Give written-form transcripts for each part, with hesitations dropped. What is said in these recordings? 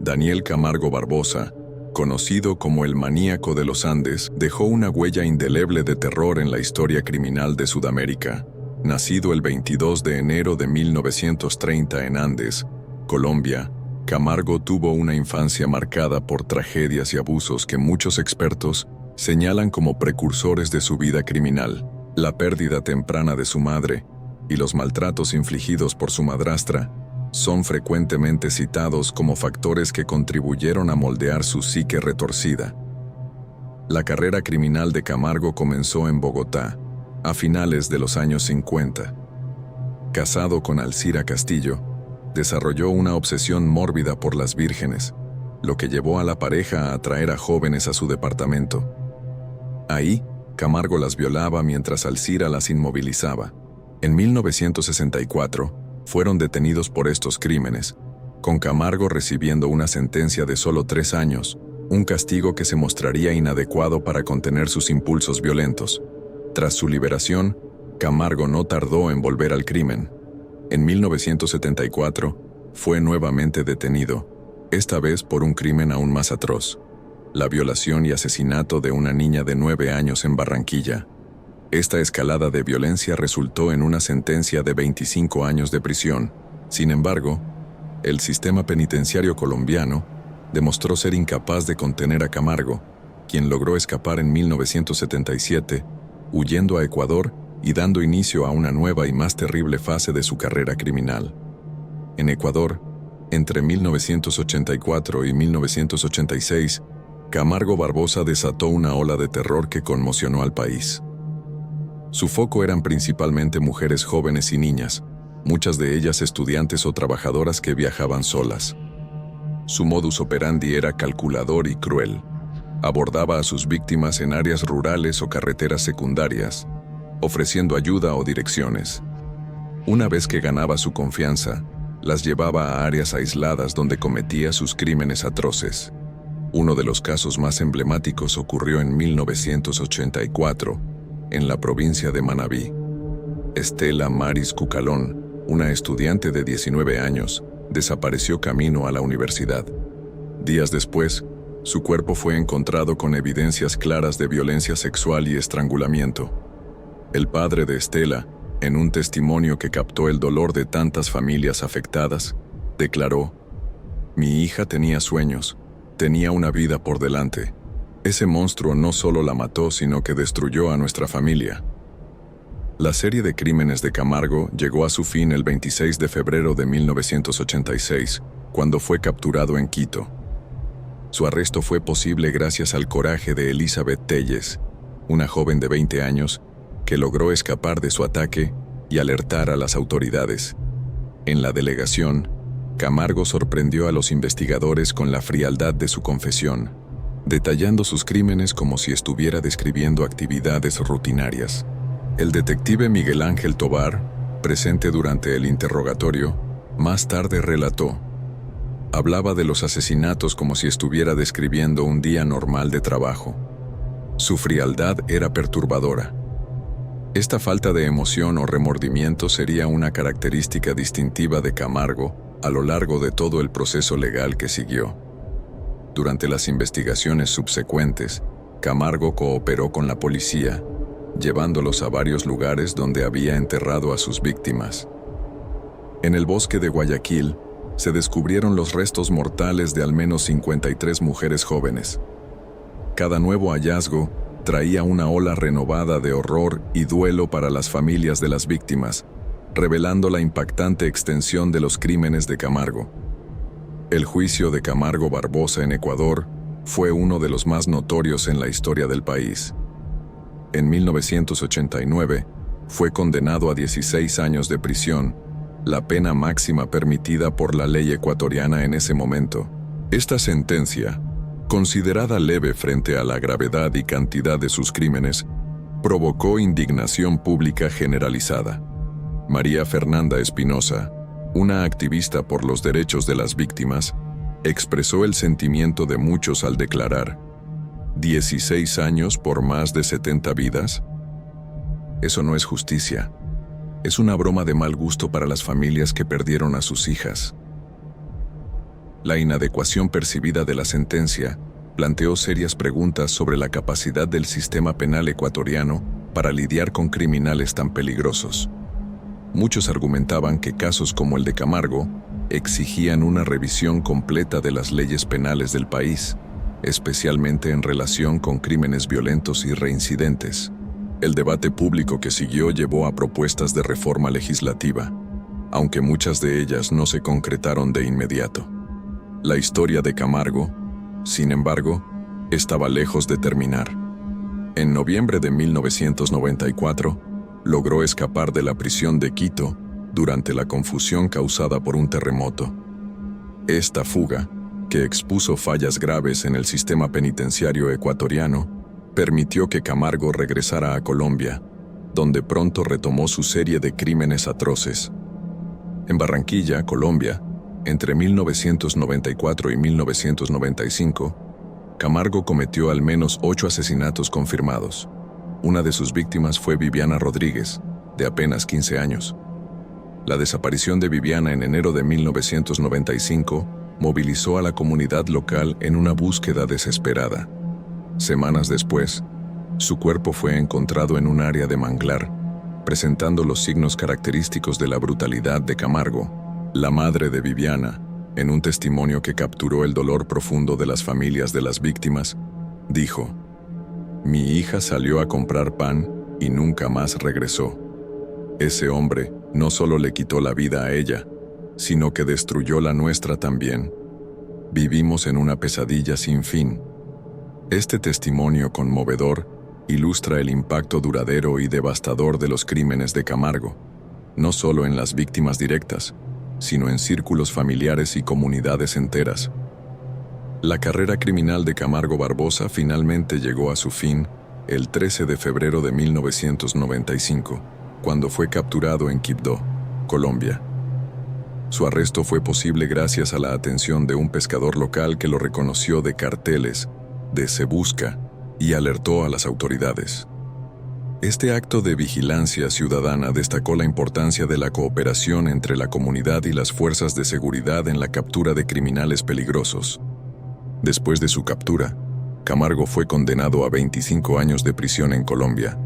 Daniel Camargo Barbosa, conocido como el maníaco de los Andes, dejó una huella indeleble de terror en la historia criminal de Sudamérica. Nacido el 22 de enero de 1930 en Andes, Colombia, Camargo tuvo una infancia marcada por tragedias y abusos que muchos expertos señalan como precursores de su vida criminal. La pérdida temprana de su madre y los maltratos infligidos por su madrastra son frecuentemente citados como factores que contribuyeron a moldear su psique retorcida. La carrera criminal de Camargo comenzó en Bogotá, a finales de los años 50. Casado con Alcira Castillo, desarrolló una obsesión mórbida por las vírgenes, lo que llevó a la pareja a atraer a jóvenes a su departamento. Ahí, Camargo las violaba mientras Alcira las inmovilizaba. En 1964, fueron detenidos por estos crímenes, con Camargo recibiendo una sentencia de solo 3 años, un castigo que se mostraría inadecuado para contener sus impulsos violentos. Tras su liberación, Camargo no tardó en volver al crimen. En 1974, fue nuevamente detenido, esta vez por un crimen aún más atroz: la violación y asesinato de una niña de 9 años en Barranquilla. Esta escalada de violencia resultó en una sentencia de 25 años de prisión. Sin embargo, el sistema penitenciario colombiano demostró ser incapaz de contener a Camargo, quien logró escapar en 1977, huyendo a Ecuador y dando inicio a una nueva y más terrible fase de su carrera criminal. En Ecuador, entre 1984 y 1986, Camargo Barbosa desató una ola de terror que conmocionó al país. Su foco eran principalmente mujeres jóvenes y niñas, muchas de ellas estudiantes o trabajadoras que viajaban solas. Su modus operandi era calculador y cruel. Abordaba a sus víctimas en áreas rurales o carreteras secundarias, ofreciendo ayuda o direcciones. Una vez que ganaba su confianza, las llevaba a áreas aisladas donde cometía sus crímenes atroces. Uno de los casos más emblemáticos ocurrió en 1984, en la provincia de Manabí. Estela Maris Cucalón, una estudiante de 19 años, desapareció camino a la universidad. Días después, su cuerpo fue encontrado con evidencias claras de violencia sexual y estrangulamiento. El padre de Estela, en un testimonio que captó el dolor de tantas familias afectadas, declaró: "Mi hija tenía sueños, tenía una vida por delante. Ese monstruo no solo la mató, sino que destruyó a nuestra familia". La serie de crímenes de Camargo llegó a su fin el 26 de febrero de 1986, cuando fue capturado en Quito. Su arresto fue posible gracias al coraje de Elizabeth Telles, una joven de 20 años, que logró escapar de su ataque y alertar a las autoridades. En la delegación, Camargo sorprendió a los investigadores con la frialdad de su confesión, detallando sus crímenes como si estuviera describiendo actividades rutinarias. El detective Miguel Ángel Tobar, presente durante el interrogatorio, más tarde relató: hablaba de los asesinatos como si estuviera describiendo un día normal de trabajo. Su frialdad era perturbadora. Esta falta de emoción o remordimiento sería una característica distintiva de Camargo a lo largo de todo el proceso legal que siguió. Durante las investigaciones subsecuentes, Camargo cooperó con la policía, llevándolos a varios lugares donde había enterrado a sus víctimas. En el bosque de Guayaquil, se descubrieron los restos mortales de al menos 53 mujeres jóvenes. Cada nuevo hallazgo traía una ola renovada de horror y duelo para las familias de las víctimas, revelando la impactante extensión de los crímenes de Camargo. El juicio de Camargo Barbosa en Ecuador fue uno de los más notorios en la historia del país. En 1989, fue condenado a 16 años de prisión, la pena máxima permitida por la ley ecuatoriana en ese momento. Esta sentencia, considerada leve frente a la gravedad y cantidad de sus crímenes, provocó indignación pública generalizada. María Fernanda Espinosa, una activista por los derechos de las víctimas, expresó el sentimiento de muchos al declarar: ¿16 años por más de 70 vidas? Eso no es justicia. Es una broma de mal gusto para las familias que perdieron a sus hijas. La inadecuación percibida de la sentencia planteó serias preguntas sobre la capacidad del sistema penal ecuatoriano para lidiar con criminales tan peligrosos. Muchos argumentaban que casos como el de Camargo exigían una revisión completa de las leyes penales del país, especialmente en relación con crímenes violentos y reincidentes. El debate público que siguió llevó a propuestas de reforma legislativa, aunque muchas de ellas no se concretaron de inmediato. La historia de Camargo, sin embargo, estaba lejos de terminar. En noviembre de 1994, logró escapar de la prisión de Quito durante la confusión causada por un terremoto. Esta fuga, que expuso fallas graves en el sistema penitenciario ecuatoriano, permitió que Camargo regresara a Colombia, donde pronto retomó su serie de crímenes atroces. En Barranquilla, Colombia, entre 1994 y 1995, Camargo cometió al menos 8 asesinatos confirmados. Una de sus víctimas fue Viviana Rodríguez, de apenas 15 años. La desaparición de Viviana en enero de 1995 movilizó a la comunidad local en una búsqueda desesperada. Semanas después, su cuerpo fue encontrado en un área de manglar, presentando los signos característicos de la brutalidad de Camargo. La madre de Viviana, en un testimonio que capturó el dolor profundo de las familias de las víctimas, dijo: «Mi hija salió a comprar pan y nunca más regresó. Ese hombre no solo le quitó la vida a ella, sino que destruyó la nuestra también. Vivimos en una pesadilla sin fin». Este testimonio conmovedor ilustra el impacto duradero y devastador de los crímenes de Camargo, no solo en las víctimas directas, sino en círculos familiares y comunidades enteras. La carrera criminal de Camargo Barbosa finalmente llegó a su fin el 13 de febrero de 1995, cuando fue capturado en Quibdó, Colombia. Su arresto fue posible gracias a la atención de un pescador local que lo reconoció de carteles de "Se busca" y alertó a las autoridades. Este acto de vigilancia ciudadana destacó la importancia de la cooperación entre la comunidad y las fuerzas de seguridad en la captura de criminales peligrosos. Después de su captura, Camargo fue condenado a 25 años de prisión en Colombia.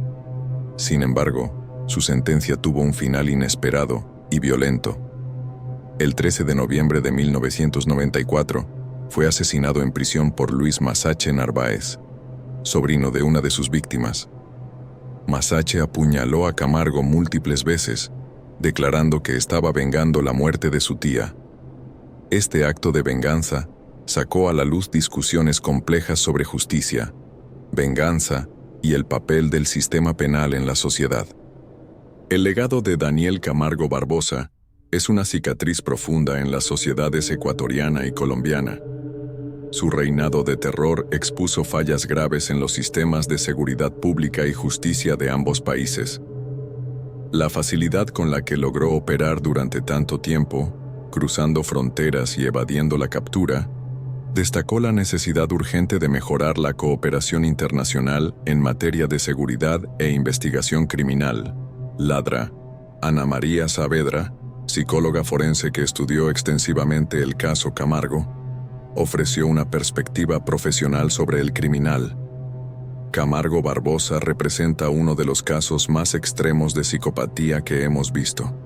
Sin embargo, su sentencia tuvo un final inesperado y violento. El 13 de noviembre de 1994, fue asesinado en prisión por Luis Masache Narváez, sobrino de una de sus víctimas. Masache apuñaló a Camargo múltiples veces, declarando que estaba vengando la muerte de su tía. Este acto de venganza sacó a la luz discusiones complejas sobre justicia, venganza y el papel del sistema penal en la sociedad. El legado de Daniel Camargo Barbosa es una cicatriz profunda en las sociedades ecuatoriana y colombiana. Su reinado de terror expuso fallas graves en los sistemas de seguridad pública y justicia de ambos países. La facilidad con la que logró operar durante tanto tiempo, cruzando fronteras y evadiendo la captura, destacó la necesidad urgente de mejorar la cooperación internacional en materia de seguridad e investigación criminal. Ladra Ana María Saavedra, psicóloga forense que estudió extensivamente el caso Camargo, ofreció una perspectiva profesional sobre el criminal. Camargo Barbosa representa uno de los casos más extremos de psicopatía que hemos visto.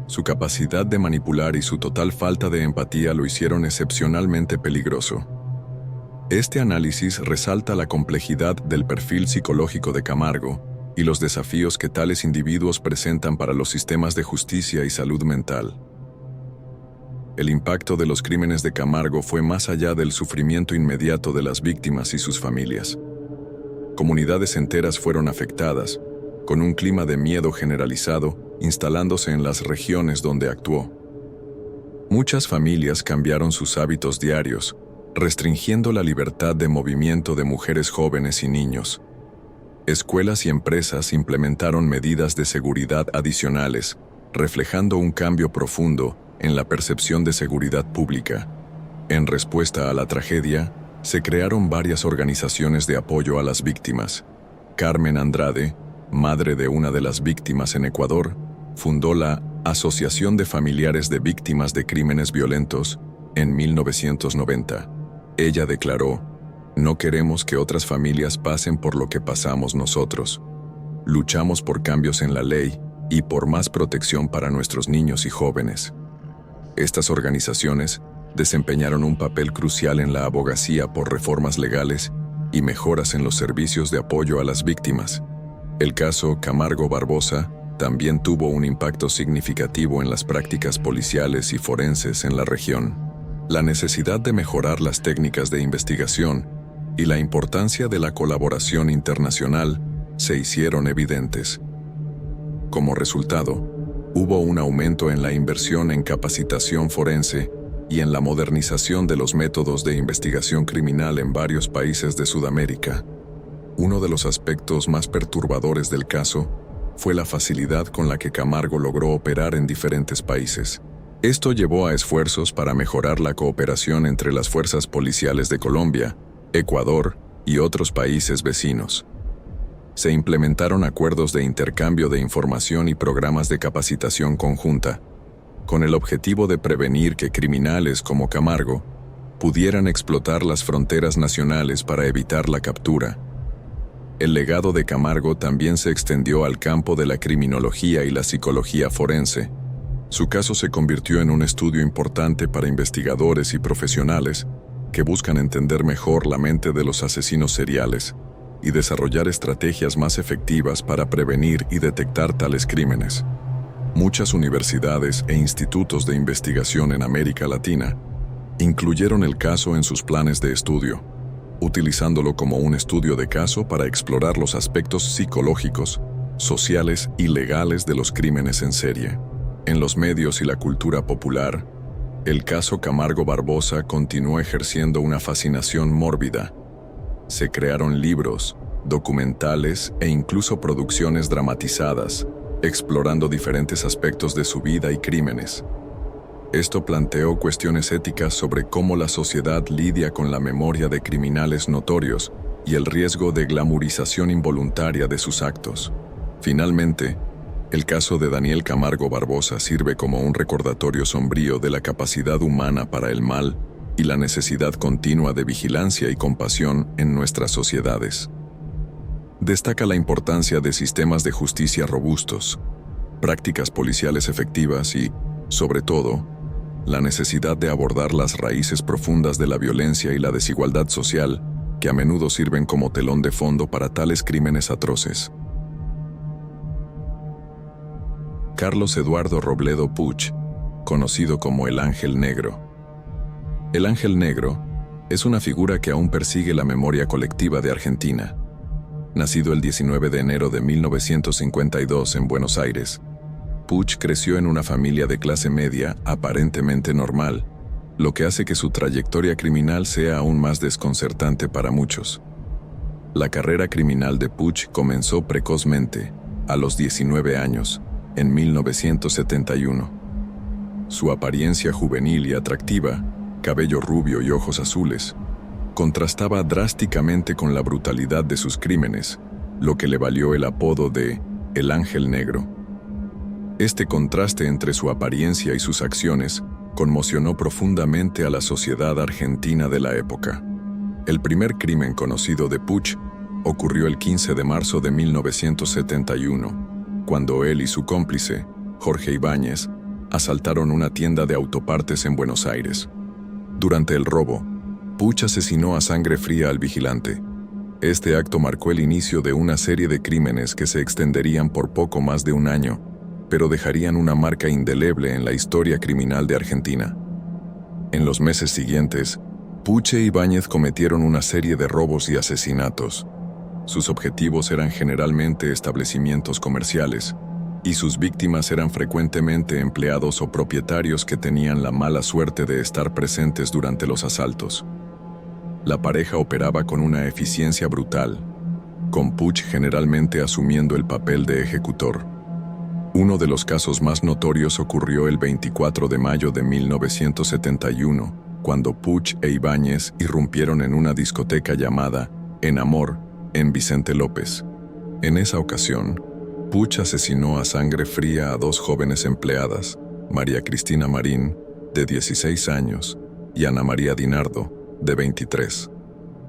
Su capacidad de manipular y su total falta de empatía lo hicieron excepcionalmente peligroso. Este análisis resalta la complejidad del perfil psicológico de Camargo y los desafíos que tales individuos presentan para los sistemas de justicia y salud mental. El impacto de los crímenes de Camargo fue más allá del sufrimiento inmediato de las víctimas y sus familias. Comunidades enteras fueron afectadas, con un clima de miedo generalizado instalándose en las regiones donde actuó. Muchas familias cambiaron sus hábitos diarios, restringiendo la libertad de movimiento de mujeres jóvenes y niños. Escuelas y empresas implementaron medidas de seguridad adicionales, reflejando un cambio profundo en la percepción de seguridad pública. En respuesta a la tragedia, se crearon varias organizaciones de apoyo a las víctimas. Carmen Andrade, madre de una de las víctimas en Ecuador, fundó la Asociación de Familiares de Víctimas de Crímenes Violentos En 1990, ella declaró: "No queremos que otras familias pasen por lo que pasamos nosotros. Luchamos por cambios en la ley y por más protección para nuestros niños y jóvenes". Estas organizaciones desempeñaron un papel crucial en la abogacía por reformas legales y mejoras en los servicios de apoyo a las víctimas. El caso Camargo Barbosa también tuvo un impacto significativo en las prácticas policiales y forenses en la región. La necesidad de mejorar las técnicas de investigación y la importancia de la colaboración internacional se hicieron evidentes. Como resultado, hubo un aumento en la inversión en capacitación forense y en la modernización de los métodos de investigación criminal en varios países de Sudamérica. Uno de los aspectos más perturbadores del caso fue la facilidad con la que Camargo logró operar en diferentes países. Esto llevó a esfuerzos para mejorar la cooperación entre las fuerzas policiales de Colombia, Ecuador y otros países vecinos. Se implementaron acuerdos de intercambio de información y programas de capacitación conjunta, con el objetivo de prevenir que criminales como Camargo pudieran explotar las fronteras nacionales para evitar la captura. El legado de Camargo también se extendió al campo de la criminología y la psicología forense. Su caso se convirtió en un estudio importante para investigadores y profesionales que buscan entender mejor la mente de los asesinos seriales y desarrollar estrategias más efectivas para prevenir y detectar tales crímenes. Muchas universidades e institutos de investigación en América Latina incluyeron el caso en sus planes de estudio, utilizándolo como un estudio de caso para explorar los aspectos psicológicos, sociales y legales de los crímenes en serie. En los medios y la cultura popular, el caso Camargo Barbosa continuó ejerciendo una fascinación mórbida. Se crearon libros, documentales e incluso producciones dramatizadas, explorando diferentes aspectos de su vida y crímenes. Esto planteó cuestiones éticas sobre cómo la sociedad lidia con la memoria de criminales notorios y el riesgo de glamorización involuntaria de sus actos. Finalmente, el caso de Daniel Camargo Barbosa sirve como un recordatorio sombrío de la capacidad humana para el mal y la necesidad continua de vigilancia y compasión en nuestras sociedades. Destaca la importancia de sistemas de justicia robustos, prácticas policiales efectivas y, sobre todo, la necesidad de abordar las raíces profundas de la violencia y la desigualdad social que a menudo sirven como telón de fondo para tales crímenes atroces. Carlos Eduardo Robledo Puch, conocido como el Ángel Negro. El Ángel Negro es una figura que aún persigue la memoria colectiva de Argentina. Nacido el 19 de enero de 1952 en Buenos Aires, Puch creció en una familia de clase media aparentemente normal, lo que hace que su trayectoria criminal sea aún más desconcertante para muchos. La carrera criminal de Puch comenzó precozmente, a los 19 años, en 1971. Su apariencia juvenil y atractiva, cabello rubio y ojos azules, contrastaba drásticamente con la brutalidad de sus crímenes, lo que le valió el apodo de El Ángel Negro. Este contraste entre su apariencia y sus acciones conmocionó profundamente a la sociedad argentina de la época. El primer crimen conocido de Puch ocurrió el 15 de marzo de 1971, cuando él y su cómplice, Jorge Ibáñez, asaltaron una tienda de autopartes en Buenos Aires. Durante el robo, Puch asesinó a sangre fría al vigilante. Este acto marcó el inicio de una serie de crímenes que se extenderían por poco más de un año, pero dejarían una marca indeleble en la historia criminal de Argentina. En los meses siguientes, Puch e Ibáñez cometieron una serie de robos y asesinatos. Sus objetivos eran generalmente establecimientos comerciales, y sus víctimas eran frecuentemente empleados o propietarios que tenían la mala suerte de estar presentes durante los asaltos. La pareja operaba con una eficiencia brutal, con Puch generalmente asumiendo el papel de ejecutor. Uno de los casos más notorios ocurrió el 24 de mayo de 1971, cuando Puch e Ibáñez irrumpieron en una discoteca llamada En Amor, en Vicente López. En esa ocasión, Puch asesinó a sangre fría a dos jóvenes empleadas, María Cristina Marín, de 16 años, y Ana María Dinardo, de 23.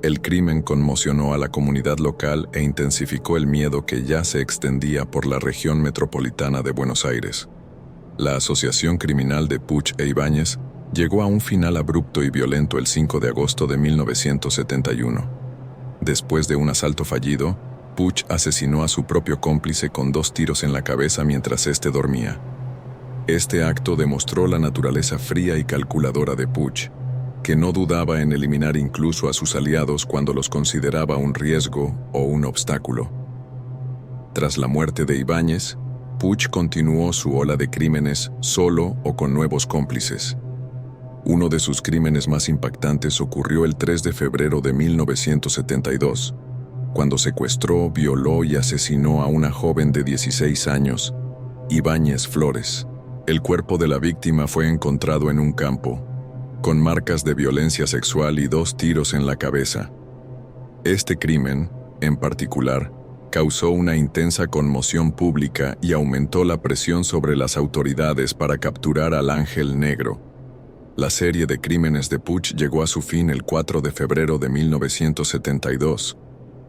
El crimen conmocionó a la comunidad local e intensificó el miedo que ya se extendía por la región metropolitana de Buenos Aires. La asociación criminal de Puch e Ibáñez llegó a un final abrupto y violento el 5 de agosto de 1971. Después de un asalto fallido, Puch asesinó a su propio cómplice con 2 tiros en la cabeza mientras éste dormía. Este acto demostró la naturaleza fría y calculadora de Puch, que no dudaba en eliminar incluso a sus aliados cuando los consideraba un riesgo o un obstáculo. Tras la muerte de Ibáñez, Puch continuó su ola de crímenes solo o con nuevos cómplices. Uno de sus crímenes más impactantes ocurrió el 3 de febrero de 1972, cuando secuestró, violó y asesinó a una joven de 16 años, Ibáñez Flores. El cuerpo de la víctima fue encontrado en un campo, con marcas de violencia sexual y 2 tiros en la cabeza. Este crimen, en particular, causó una intensa conmoción pública y aumentó la presión sobre las autoridades para capturar al Ángel Negro. La serie de crímenes de Puch llegó a su fin el 4 de febrero de 1972,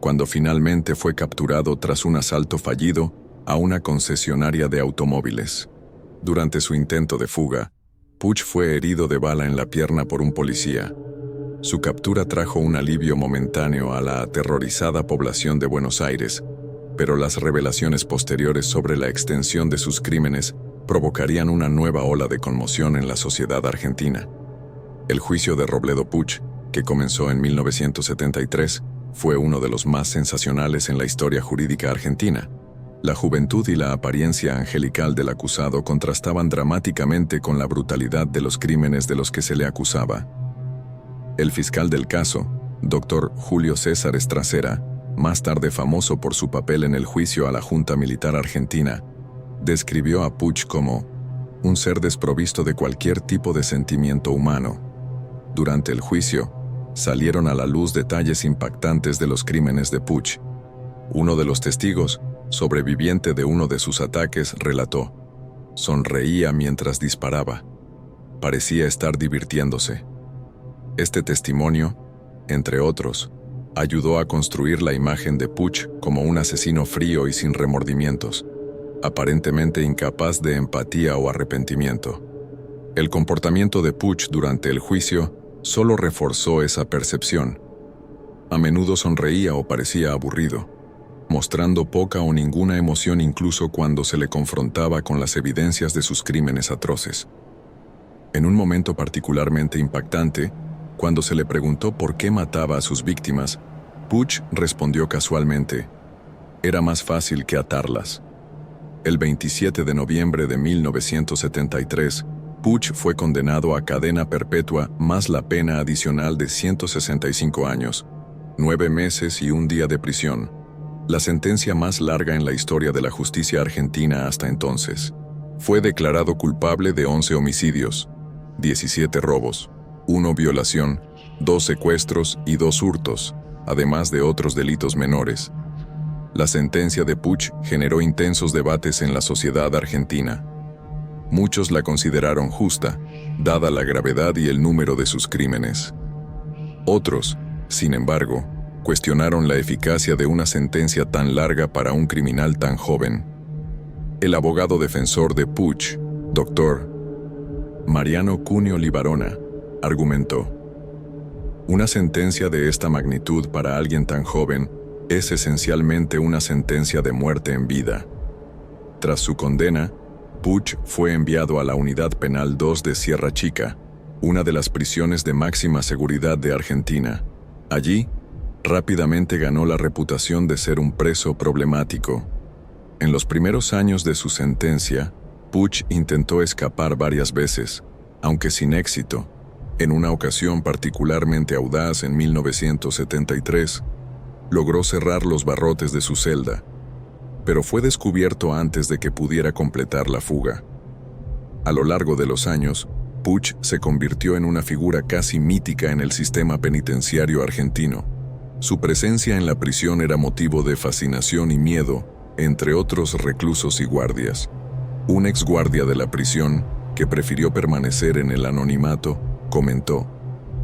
cuando finalmente fue capturado tras un asalto fallido a una concesionaria de automóviles. Durante su intento de fuga, Puch fue herido de bala en la pierna por un policía. Su captura trajo un alivio momentáneo a la aterrorizada población de Buenos Aires, pero las revelaciones posteriores sobre la extensión de sus crímenes provocarían una nueva ola de conmoción en la sociedad argentina. El juicio de Robledo Puch, que comenzó en 1973, fue uno de los más sensacionales en la historia jurídica argentina. La juventud y la apariencia angelical del acusado contrastaban dramáticamente con la brutalidad de los crímenes de los que se le acusaba. El fiscal del caso, Dr. Julio César Estracera, más tarde famoso por su papel en el juicio a la Junta Militar Argentina, describió a Puch como un ser desprovisto de cualquier tipo de sentimiento humano. Durante el juicio, salieron a la luz detalles impactantes de los crímenes de Puch. Uno de los testigos, sobreviviente de uno de sus ataques, relató: sonreía mientras disparaba. Parecía estar divirtiéndose. Este testimonio, entre otros, ayudó a construir la imagen de Puch como un asesino frío y sin remordimientos, aparentemente incapaz de empatía o arrepentimiento. El comportamiento de Puch durante el juicio solo reforzó esa percepción. A menudo sonreía o parecía aburrido, mostrando poca o ninguna emoción incluso cuando se le confrontaba con las evidencias de sus crímenes atroces. En un momento particularmente impactante, cuando se le preguntó por qué mataba a sus víctimas, Puch respondió casualmente: era más fácil que atarlas. El 27 de noviembre de 1973, Puch fue condenado a cadena perpetua más la pena adicional de 165 años, 9 meses y 1 día de prisión, la sentencia más larga en la historia de la justicia argentina hasta entonces. Fue declarado culpable de 11 homicidios, 17 robos, 1 violación, 2 secuestros y 2 hurtos, además de otros delitos menores. La sentencia de Puch generó intensos debates en la sociedad argentina. Muchos la consideraron justa, dada la gravedad y el número de sus crímenes. Otros, sin embargo, cuestionaron la eficacia de una sentencia tan larga para un criminal tan joven. El abogado defensor de Puch, Dr. Mariano Cuneo Libarona, argumentó: una sentencia de esta magnitud para alguien tan joven es esencialmente una sentencia de muerte en vida. Tras su condena, Puch fue enviado a la Unidad Penal 2 de Sierra Chica, una de las prisiones de máxima seguridad de Argentina. Allí, rápidamente ganó la reputación de ser un preso problemático. En los primeros años de su sentencia, Puch intentó escapar varias veces, aunque sin éxito. En una ocasión particularmente audaz en 1973, logró cerrar los barrotes de su celda, pero fue descubierto antes de que pudiera completar la fuga. A lo largo de los años, Puch se convirtió en una figura casi mítica en el sistema penitenciario argentino. Su presencia en la prisión era motivo de fascinación y miedo, entre otros reclusos y guardias. Un exguardia de la prisión, que prefirió permanecer en el anonimato, comentó: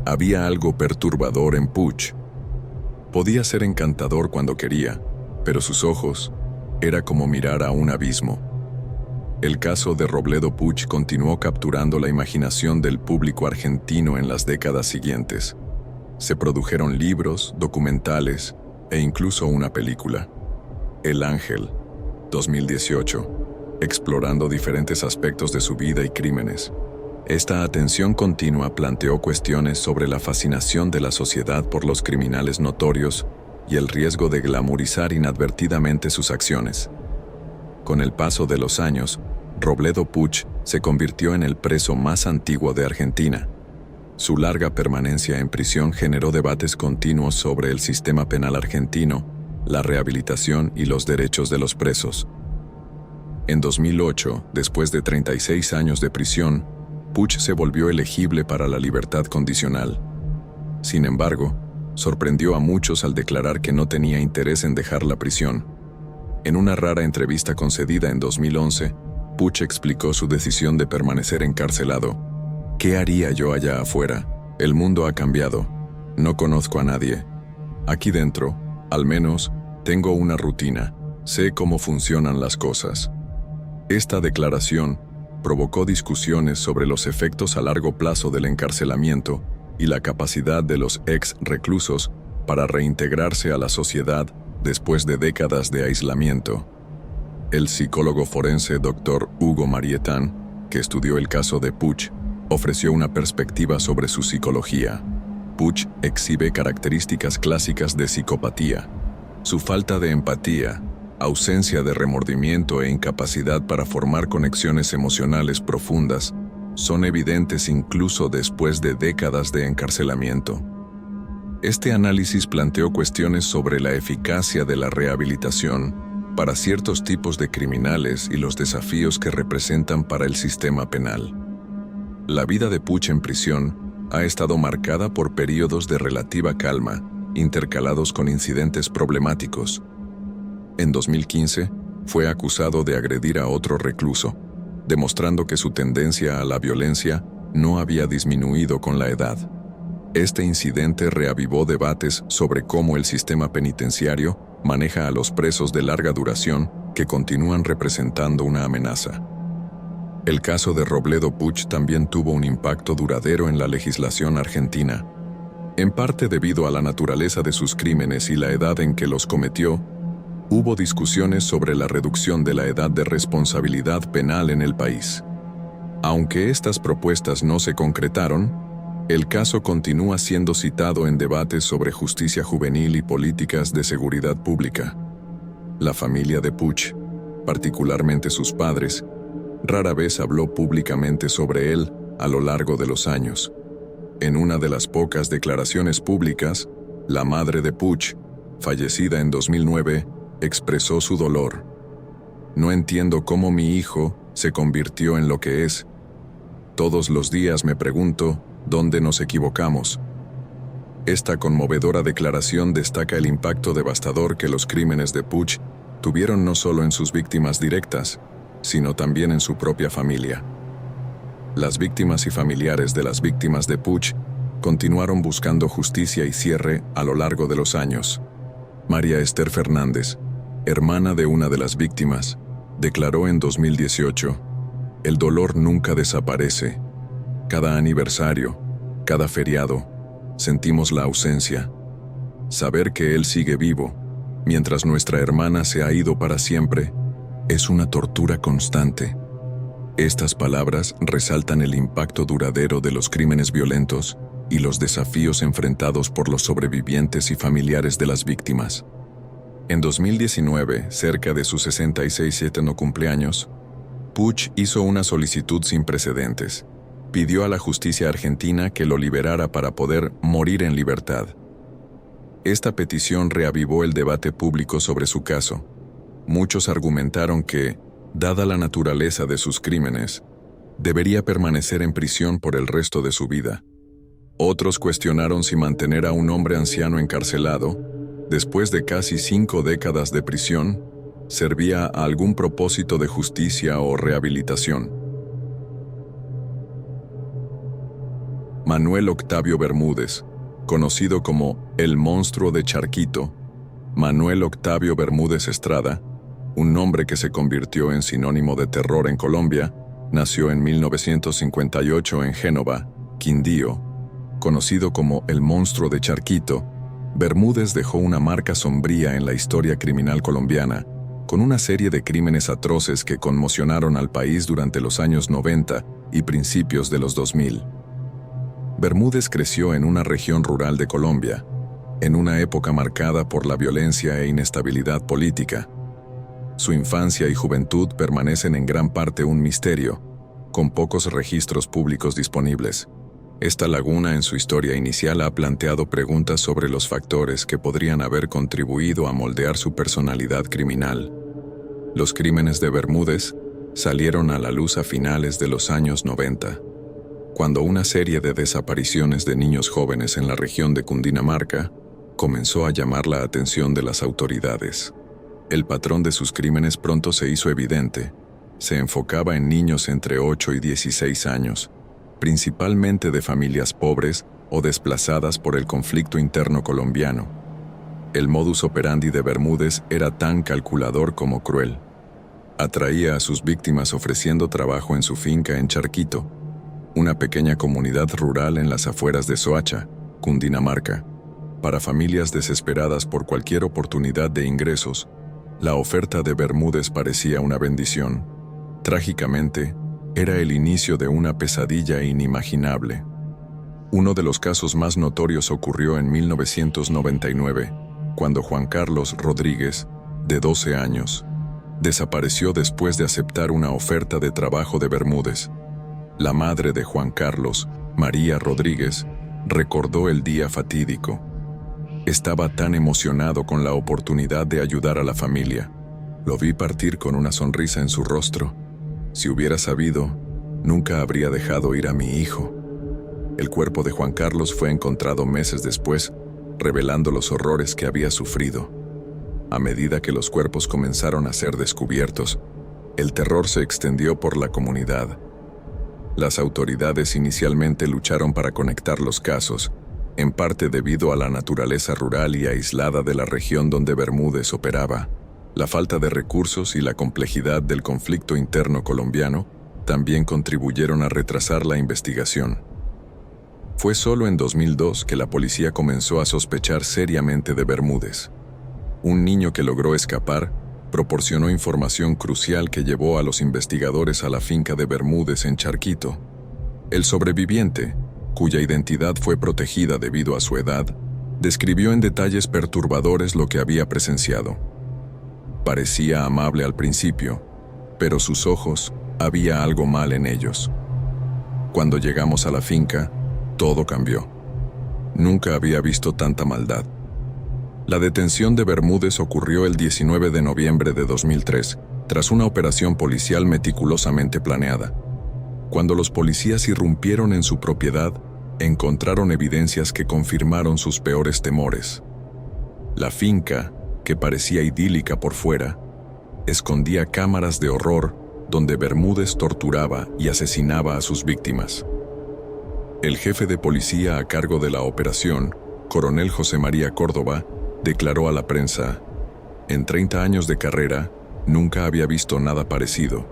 Había algo perturbador en Puig. Podía ser encantador cuando quería, pero sus ojos era como mirar a un abismo. El caso de Robledo Puig continuó capturando la imaginación del público argentino en las décadas siguientes. Se produjeron libros, documentales e incluso una película, El Ángel, 2018, explorando diferentes aspectos de su vida y crímenes. Esta atención continua planteó cuestiones sobre la fascinación de la sociedad por los criminales notorios y el riesgo de glamorizar inadvertidamente sus acciones. Con el paso de los años, Robledo Puig se convirtió en el preso más antiguo de Argentina. Su larga permanencia en prisión generó debates continuos sobre el sistema penal argentino, la rehabilitación y los derechos de los presos. En 2008, después de 36 años de prisión, Puig se volvió elegible para la libertad condicional. Sin embargo, sorprendió a muchos al declarar que no tenía interés en dejar la prisión. En una rara entrevista concedida en 2011, Puig explicó su decisión de permanecer encarcelado. ¿Qué haría yo allá afuera? El mundo ha cambiado. No conozco a nadie. Aquí dentro, al menos, tengo una rutina. Sé cómo funcionan las cosas. Esta declaración provocó discusiones sobre los efectos a largo plazo del encarcelamiento y la capacidad de los ex-reclusos para reintegrarse a la sociedad después de décadas de aislamiento. El psicólogo forense Dr. Hugo Marietán, que estudió el caso de Puig, ofreció una perspectiva sobre su psicología. Puig exhibe características clásicas de psicopatía. Su falta de empatía, ausencia de remordimiento e incapacidad para formar conexiones emocionales profundas son evidentes incluso después de décadas de encarcelamiento. Este análisis planteó cuestiones sobre la eficacia de la rehabilitación para ciertos tipos de criminales y los desafíos que representan para el sistema penal. La vida de Puig en prisión ha estado marcada por periodos de relativa calma, intercalados con incidentes problemáticos. En 2015, fue acusado de agredir a otro recluso, demostrando que su tendencia a la violencia no había disminuido con la edad. Este incidente reavivó debates sobre cómo el sistema penitenciario maneja a los presos de larga duración que continúan representando una amenaza. El caso de Robledo Puig también tuvo un impacto duradero en la legislación argentina. En parte debido a la naturaleza de sus crímenes y la edad en que los cometió, hubo discusiones sobre la reducción de la edad de responsabilidad penal en el país. Aunque estas propuestas no se concretaron, el caso continúa siendo citado en debates sobre justicia juvenil y políticas de seguridad pública. La familia de Puig, particularmente sus padres, rara vez habló públicamente sobre él a lo largo de los años. En una de las pocas declaraciones públicas, la madre de Puig, fallecida en 2009, expresó su dolor. No entiendo cómo mi hijo se convirtió en lo que es. Todos los días me pregunto dónde nos equivocamos. Esta conmovedora declaración destaca el impacto devastador que los crímenes de Puig tuvieron no solo en sus víctimas directas, sino también en su propia familia. Las víctimas y familiares de las víctimas de Puig continuaron buscando justicia y cierre a lo largo de los años. María Esther Fernández, hermana de una de las víctimas, declaró en 2018: "El dolor nunca desaparece. Cada aniversario, cada feriado, sentimos la ausencia. Saber que él sigue vivo, mientras nuestra hermana se ha ido para siempre, es una tortura constante". Estas palabras resaltan el impacto duradero de los crímenes violentos y los desafíos enfrentados por los sobrevivientes y familiares de las víctimas. En 2019, cerca de su 67º cumpleaños, Puig hizo una solicitud sin precedentes. Pidió a la justicia argentina que lo liberara para poder morir en libertad. Esta petición reavivó el debate público sobre su caso. Muchos argumentaron que, dada la naturaleza de sus crímenes, debería permanecer en prisión por el resto de su vida. Otros cuestionaron si mantener a un hombre anciano encarcelado, después de casi 5 décadas de prisión, servía a algún propósito de justicia o rehabilitación. Manuel Octavio Bermúdez, conocido como el monstruo de Charquito. Manuel Octavio Bermúdez Estrada, un nombre que se convirtió en sinónimo de terror en Colombia, nació en 1958 en Génova, Quindío. Conocido como el monstruo de Charquito, Bermúdez dejó una marca sombría en la historia criminal colombiana, con una serie de crímenes atroces que conmocionaron al país durante los años 90 y principios de los 2000. Bermúdez creció en una región rural de Colombia, en una época marcada por la violencia e inestabilidad política. Su infancia y juventud permanecen en gran parte un misterio, con pocos registros públicos disponibles. Esta laguna en su historia inicial ha planteado preguntas sobre los factores que podrían haber contribuido a moldear su personalidad criminal. Los crímenes de Bermúdez salieron a la luz a finales de los años 90, cuando una serie de desapariciones de niños jóvenes en la región de Cundinamarca comenzó a llamar la atención de las autoridades. El patrón de sus crímenes pronto se hizo evidente. Se enfocaba en niños entre 8 y 16 años, principalmente de familias pobres o desplazadas por el conflicto interno colombiano. El modus operandi de Bermúdez era tan calculador como cruel. Atraía a sus víctimas ofreciendo trabajo en su finca en Charquito, una pequeña comunidad rural en las afueras de Soacha, Cundinamarca. Para familias desesperadas por cualquier oportunidad de ingresos, la oferta de Bermúdez parecía una bendición. Trágicamente, era el inicio de una pesadilla inimaginable. Uno de los casos más notorios ocurrió en 1999, cuando Juan Carlos Rodríguez, de 12 años, desapareció después de aceptar una oferta de trabajo de Bermúdez. La madre de Juan Carlos, María Rodríguez, recordó el día fatídico. Estaba tan emocionado con la oportunidad de ayudar a la familia. Lo vi partir con una sonrisa en su rostro. Si hubiera sabido, nunca habría dejado ir a mi hijo. El cuerpo de Juan Carlos fue encontrado meses después, revelando los horrores que había sufrido. A medida que los cuerpos comenzaron a ser descubiertos, el terror se extendió por la comunidad. Las autoridades inicialmente lucharon para conectar los casos, en parte debido a la naturaleza rural y aislada de la región donde Bermúdez operaba. La falta de recursos y la complejidad del conflicto interno colombiano también contribuyeron a retrasar la investigación. Fue solo en 2002 que la policía comenzó a sospechar seriamente de Bermúdez. Un niño que logró escapar proporcionó información crucial que llevó a los investigadores a la finca de Bermúdez en Charquito. El sobreviviente, cuya identidad fue protegida debido a su edad, describió en detalles perturbadores lo que había presenciado. Parecía amable al principio, pero sus ojos, había algo mal en ellos. Cuando llegamos a la finca, todo cambió. Nunca había visto tanta maldad. La detención de Bermúdez ocurrió el 19 de noviembre de 2003, tras una operación policial meticulosamente planeada. Cuando los policías irrumpieron en su propiedad, encontraron evidencias que confirmaron sus peores temores. La finca, que parecía idílica por fuera, escondía cámaras de horror donde Bermúdez torturaba y asesinaba a sus víctimas. El jefe de policía a cargo de la operación, coronel José María Córdoba, declaró a la prensa: «En 30 años de carrera, nunca había visto nada parecido.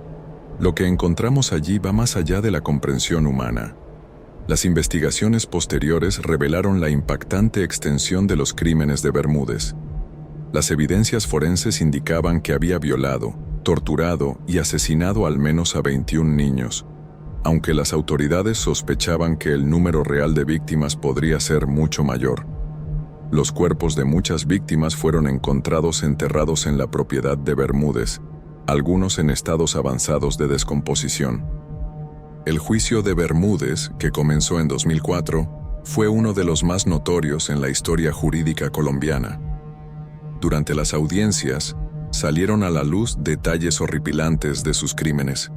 Lo que encontramos allí va más allá de la comprensión humana». Las investigaciones posteriores revelaron la impactante extensión de los crímenes de Bermúdez. Las evidencias forenses indicaban que había violado, torturado y asesinado al menos a 21 niños, aunque las autoridades sospechaban que el número real de víctimas podría ser mucho mayor. Los cuerpos de muchas víctimas fueron encontrados enterrados en la propiedad de Bermúdez, algunos en estados avanzados de descomposición. El juicio de Bermúdez, que comenzó en 2004, fue uno de los más notorios en la historia jurídica colombiana. Durante las audiencias, salieron a la luz detalles horripilantes de sus crímenes.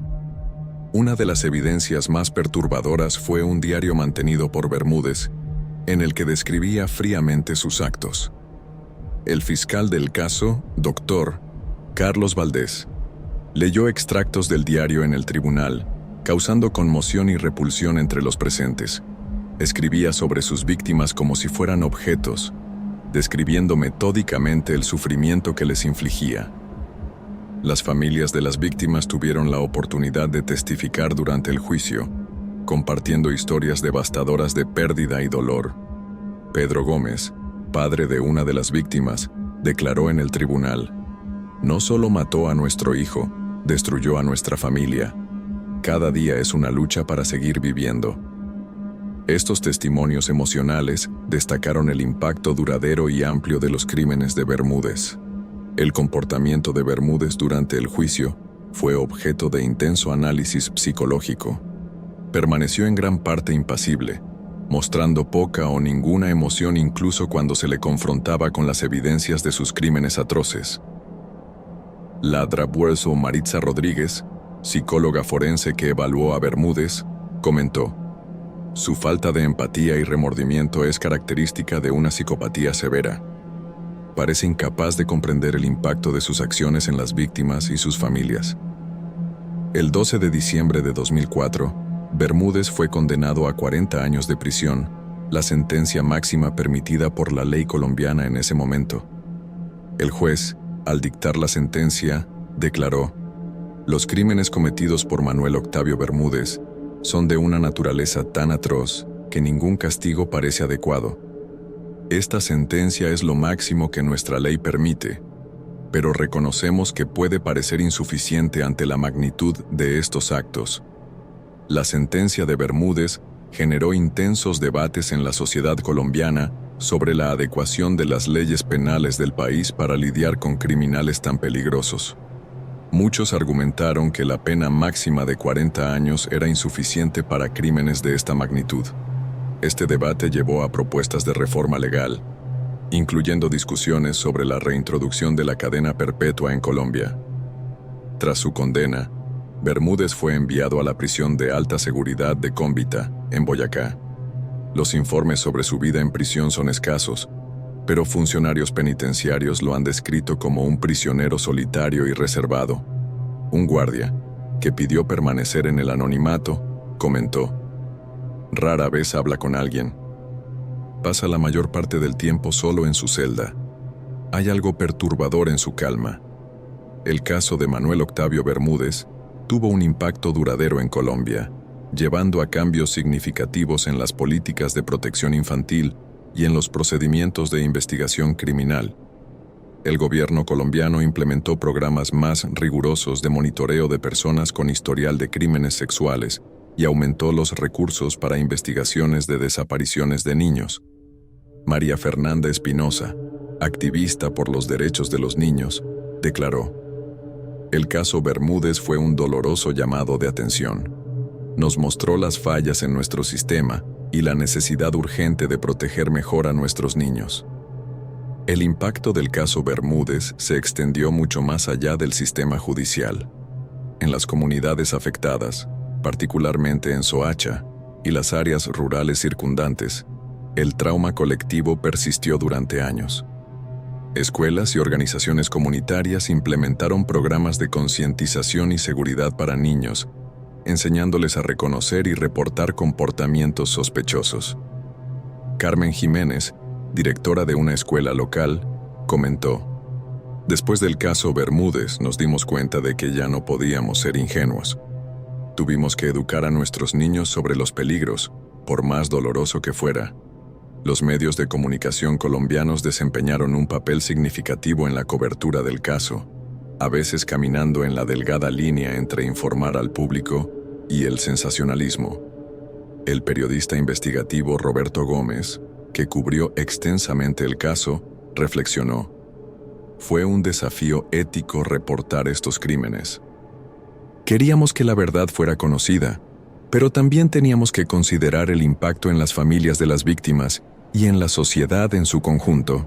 Una de las evidencias más perturbadoras fue un diario mantenido por Bermúdez, en el que describía fríamente sus actos. El fiscal del caso, Dr. Carlos Valdés, leyó extractos del diario en el tribunal, causando conmoción y repulsión entre los presentes. Escribía sobre sus víctimas como si fueran objetos, describiendo metódicamente el sufrimiento que les infligía. Las familias de las víctimas tuvieron la oportunidad de testificar durante el juicio, compartiendo historias devastadoras de pérdida y dolor. Pedro Gómez, padre de una de las víctimas, declaró en el tribunal: "No solo mató a nuestro hijo, destruyó a nuestra familia. Cada día es una lucha para seguir viviendo". Estos testimonios emocionales destacaron el impacto duradero y amplio de los crímenes de Bermúdez. El comportamiento de Bermúdez durante el juicio fue objeto de intenso análisis psicológico. Permaneció en gran parte impasible, mostrando poca o ninguna emoción incluso cuando se le confrontaba con las evidencias de sus crímenes atroces. Ladra Buerzo Maritza Rodríguez, psicóloga forense que evaluó a Bermúdez, comentó: "Su falta de empatía y remordimiento es característica de una psicopatía severa. Parece incapaz de comprender el impacto de sus acciones en las víctimas y sus familias". El 12 de diciembre de 2004, Bermúdez fue condenado a 40 años de prisión, la sentencia máxima permitida por la ley colombiana en ese momento. El juez, al dictar la sentencia, declaró: "Los crímenes cometidos por Manuel Octavio Bermúdez son de una naturaleza tan atroz que ningún castigo parece adecuado. Esta sentencia es lo máximo que nuestra ley permite, pero reconocemos que puede parecer insuficiente ante la magnitud de estos actos". La sentencia de Bermúdez generó intensos debates en la sociedad colombiana sobre la adecuación de las leyes penales del país para lidiar con criminales tan peligrosos. Muchos argumentaron que la pena máxima de 40 años era insuficiente para crímenes de esta magnitud. Este debate llevó a propuestas de reforma legal, incluyendo discusiones sobre la reintroducción de la cadena perpetua en Colombia. Tras su condena, Bermúdez fue enviado a la prisión de alta seguridad de Cómbita, en Boyacá. Los informes sobre su vida en prisión son escasos, pero funcionarios penitenciarios lo han descrito como un prisionero solitario y reservado. Un guardia, que pidió permanecer en el anonimato, comentó: "Rara vez habla con alguien. Pasa la mayor parte del tiempo solo en su celda. Hay algo perturbador en su calma". El caso de Manuel Octavio Bermúdez tuvo un impacto duradero en Colombia, llevando a cambios significativos en las políticas de protección infantil y en los procedimientos de investigación criminal. El gobierno colombiano implementó programas más rigurosos de monitoreo de personas con historial de crímenes sexuales y aumentó los recursos para investigaciones de desapariciones de niños. María Fernanda Espinosa, activista por los derechos de los niños, declaró: "El caso Bermúdez fue un doloroso llamado de atención. Nos mostró las fallas en nuestro sistema y la necesidad urgente de proteger mejor a nuestros niños". El impacto del caso Bermúdez se extendió mucho más allá del sistema judicial. En las comunidades afectadas, particularmente en Soacha y las áreas rurales circundantes, el trauma colectivo persistió durante años. Escuelas y organizaciones comunitarias implementaron programas de concientización y seguridad para niños, enseñándoles a reconocer y reportar comportamientos sospechosos. Carmen Jiménez, directora de una escuela local, comentó: "Después del caso Bermúdez nos dimos cuenta de que ya no podíamos ser ingenuos. Tuvimos que educar a nuestros niños sobre los peligros, por más doloroso que fuera. Los medios de comunicación colombianos desempeñaron un papel significativo en la cobertura del caso, a veces caminando en la delgada línea entre informar al público y el sensacionalismo". El periodista investigativo Roberto Gómez, que cubrió extensamente el caso, reflexionó: "Fue un desafío ético reportar estos crímenes. Queríamos que la verdad fuera conocida, pero también teníamos que considerar el impacto en las familias de las víctimas y en la sociedad en su conjunto".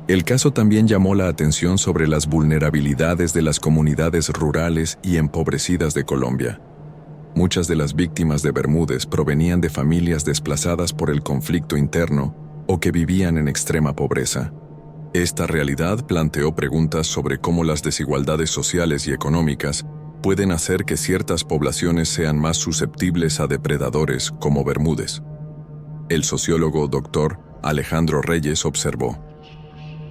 El caso también llamó la atención sobre las vulnerabilidades de las comunidades rurales y empobrecidas de Colombia. Muchas de las víctimas de Bermúdez provenían de familias desplazadas por el conflicto interno o que vivían en extrema pobreza. Esta realidad planteó preguntas sobre cómo las desigualdades sociales y económicas pueden hacer que ciertas poblaciones sean más susceptibles a depredadores como Bermúdez. El sociólogo Dr. Alejandro Reyes observó: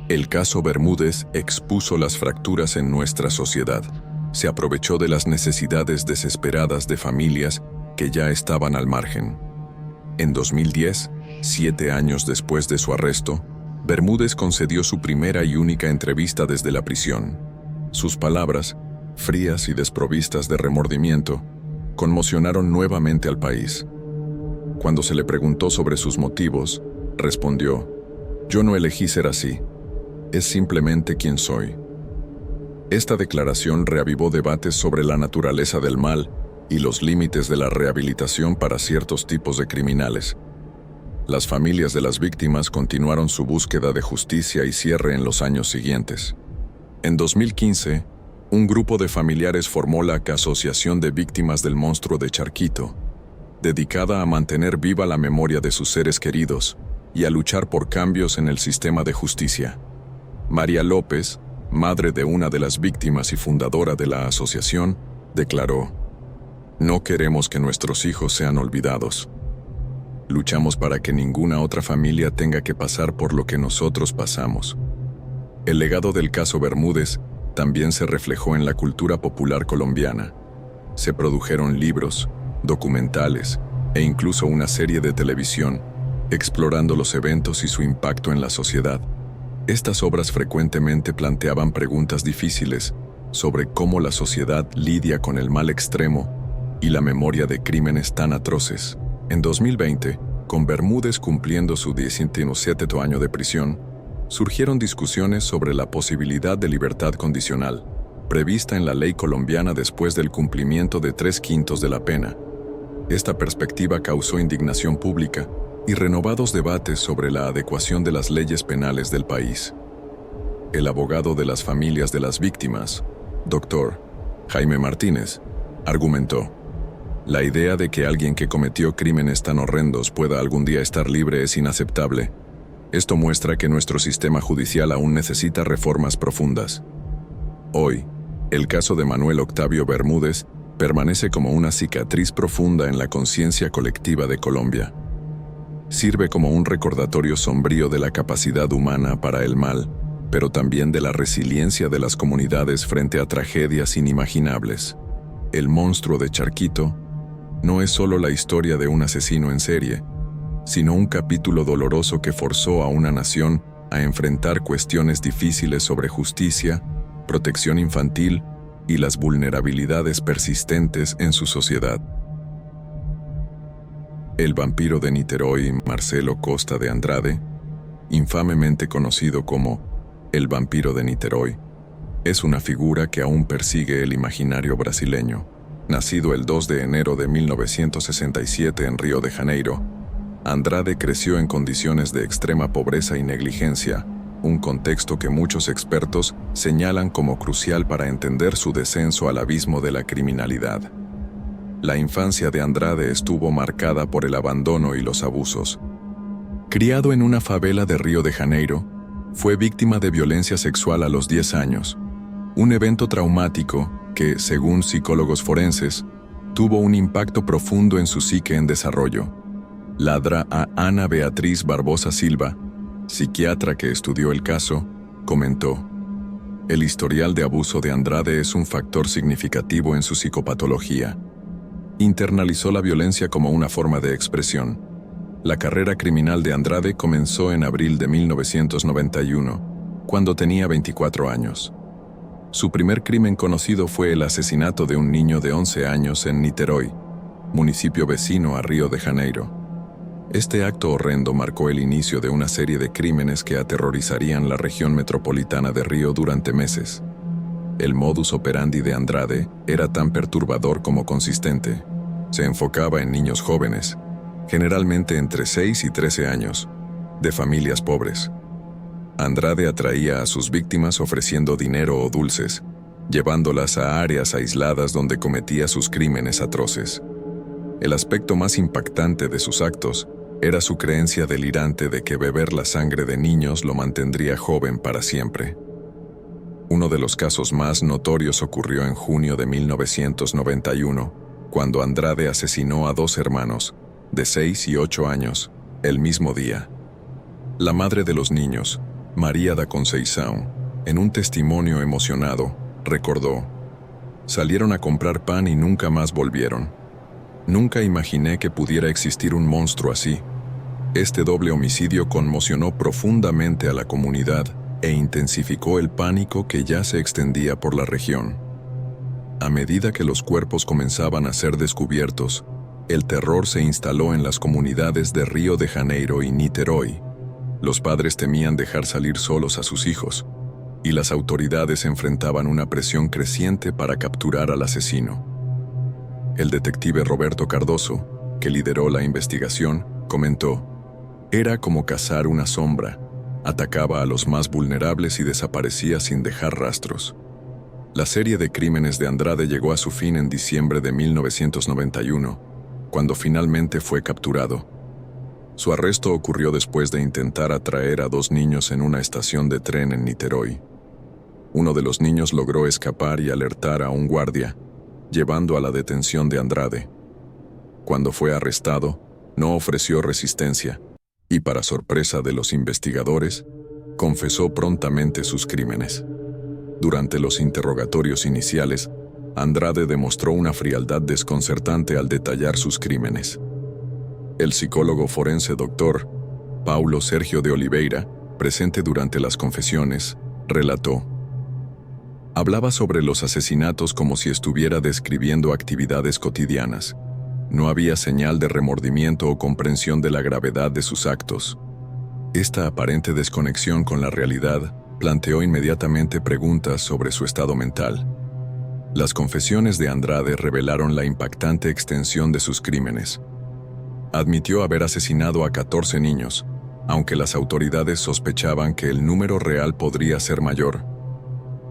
el caso Bermúdez expuso las fracturas en nuestra sociedad. Se aprovechó de las necesidades desesperadas de familias que ya estaban al margen. En 2010, 7 años después de su arresto, Bermúdez concedió su primera y única entrevista desde la prisión. Sus palabras, frías y desprovistas de remordimiento, conmocionaron nuevamente al país. Cuando se le preguntó sobre sus motivos, respondió: yo no elegí ser así, es simplemente quien soy. Esta declaración reavivó debates sobre la naturaleza del mal y los límites de la rehabilitación para ciertos tipos de criminales. Las familias de las víctimas continuaron su búsqueda de justicia y cierre en los años siguientes. En 2015, un grupo de familiares formó la Asociación de Víctimas del Monstruo de Charquito, dedicada a mantener viva la memoria de sus seres queridos y a luchar por cambios en el sistema de justicia. María López, madre de una de las víctimas y fundadora de la asociación, declaró: no queremos que nuestros hijos sean olvidados. Luchamos para que ninguna otra familia tenga que pasar por lo que nosotros pasamos. El legado del caso Bermúdez también se reflejó en la cultura popular colombiana. Se produjeron libros, documentales e incluso una serie de televisión explorando los eventos y su impacto en la sociedad. Estas obras frecuentemente planteaban preguntas difíciles sobre cómo la sociedad lidia con el mal extremo y la memoria de crímenes tan atroces. En 2020, con Bermúdez cumpliendo su 17º año de prisión, surgieron discusiones sobre la posibilidad de libertad condicional, prevista en la ley colombiana después del cumplimiento de 3/5 de la pena. Esta perspectiva causó indignación pública y renovados debates sobre la adecuación de las leyes penales del país. El abogado de las familias de las víctimas, Dr. Jaime Martínez, argumentó: la idea de que alguien que cometió crímenes tan horrendos pueda algún día estar libre es inaceptable. Esto muestra que nuestro sistema judicial aún necesita reformas profundas. Hoy, el caso de Manuel Octavio Bermúdez permanece como una cicatriz profunda en la conciencia colectiva de Colombia. Sirve como un recordatorio sombrío de la capacidad humana para el mal, pero también de la resiliencia de las comunidades frente a tragedias inimaginables. El monstruo de Charquito no es solo la historia de un asesino en serie, sino un capítulo doloroso que forzó a una nación a enfrentar cuestiones difíciles sobre justicia, protección infantil y las vulnerabilidades persistentes en su sociedad. El vampiro de Niterói, Marcelo Costa de Andrade, infamemente conocido como el vampiro de Niterói, es una figura que aún persigue el imaginario brasileño. Nacido el 2 de enero de 1967 en Río de Janeiro, Andrade creció en condiciones de extrema pobreza y negligencia, un contexto que muchos expertos señalan como crucial para entender su descenso al abismo de la criminalidad. La infancia de Andrade estuvo marcada por el abandono y los abusos. Criado en una favela de Río de Janeiro, fue víctima de violencia sexual a los 10 años, un evento traumático que, según psicólogos forenses, tuvo un impacto profundo en su psique en desarrollo. Ladra a Ana Beatriz Barbosa Silva, psiquiatra que estudió el caso, comentó: el historial de abuso de Andrade es un factor significativo en su psicopatología. Internalizó la violencia como una forma de expresión. La carrera criminal de Andrade comenzó en abril de 1991, cuando tenía 24 años. Su primer crimen conocido fue el asesinato de un niño de 11 años en Niterói, municipio vecino a Río de Janeiro. Este acto horrendo marcó el inicio de una serie de crímenes que aterrorizarían la región metropolitana de Río durante meses. El modus operandi de Andrade era tan perturbador como consistente. Se enfocaba en niños jóvenes, generalmente entre 6 y 13 años, de familias pobres. Andrade atraía a sus víctimas ofreciendo dinero o dulces, llevándolas a áreas aisladas donde cometía sus crímenes atroces. El aspecto más impactante de sus actos era su creencia delirante de que beber la sangre de niños lo mantendría joven para siempre. Uno de los casos más notorios ocurrió en junio de 1991, cuando Andrade asesinó a 2 hermanos, de 6 y 8 años, El mismo día, la madre de los niños, María da Conceição, en un testimonio emocionado, recordó: salieron a comprar pan y nunca más volvieron. Nunca imaginé que pudiera existir un monstruo así. Este doble homicidio conmocionó profundamente a la comunidad e intensificó el pánico que ya se extendía por la región. A medida que los cuerpos comenzaban a ser descubiertos, el terror se instaló en las comunidades de Río de Janeiro y Niterói. Los padres temían dejar salir solos a sus hijos, y las autoridades enfrentaban una presión creciente para capturar al asesino. El detective Roberto Cardoso, que lideró la investigación, comentó: era como cazar una sombra, atacaba a los más vulnerables y desaparecía sin dejar rastros. La serie de crímenes de Andrade llegó a su fin en diciembre de 1991, cuando finalmente fue capturado. Su arresto ocurrió después de intentar atraer a 2 niños en una estación de tren en Niterói. Uno de los niños logró escapar y alertar a un guardia, llevando a la detención de Andrade. Cuando fue arrestado, no ofreció resistencia y, para sorpresa de los investigadores, confesó prontamente sus crímenes. Durante los interrogatorios iniciales, Andrade demostró una frialdad desconcertante al detallar sus crímenes. El psicólogo forense Dr. Paulo Sergio de Oliveira, presente durante las confesiones, relató: hablaba sobre los asesinatos como si estuviera describiendo actividades cotidianas. No había señal de remordimiento o comprensión de la gravedad de sus actos. Esta aparente desconexión con la realidad planteó inmediatamente preguntas sobre su estado mental. Las confesiones de Andrade revelaron la impactante extensión de sus crímenes. Admitió haber asesinado a 14 niños, aunque las autoridades sospechaban que el número real podría ser mayor.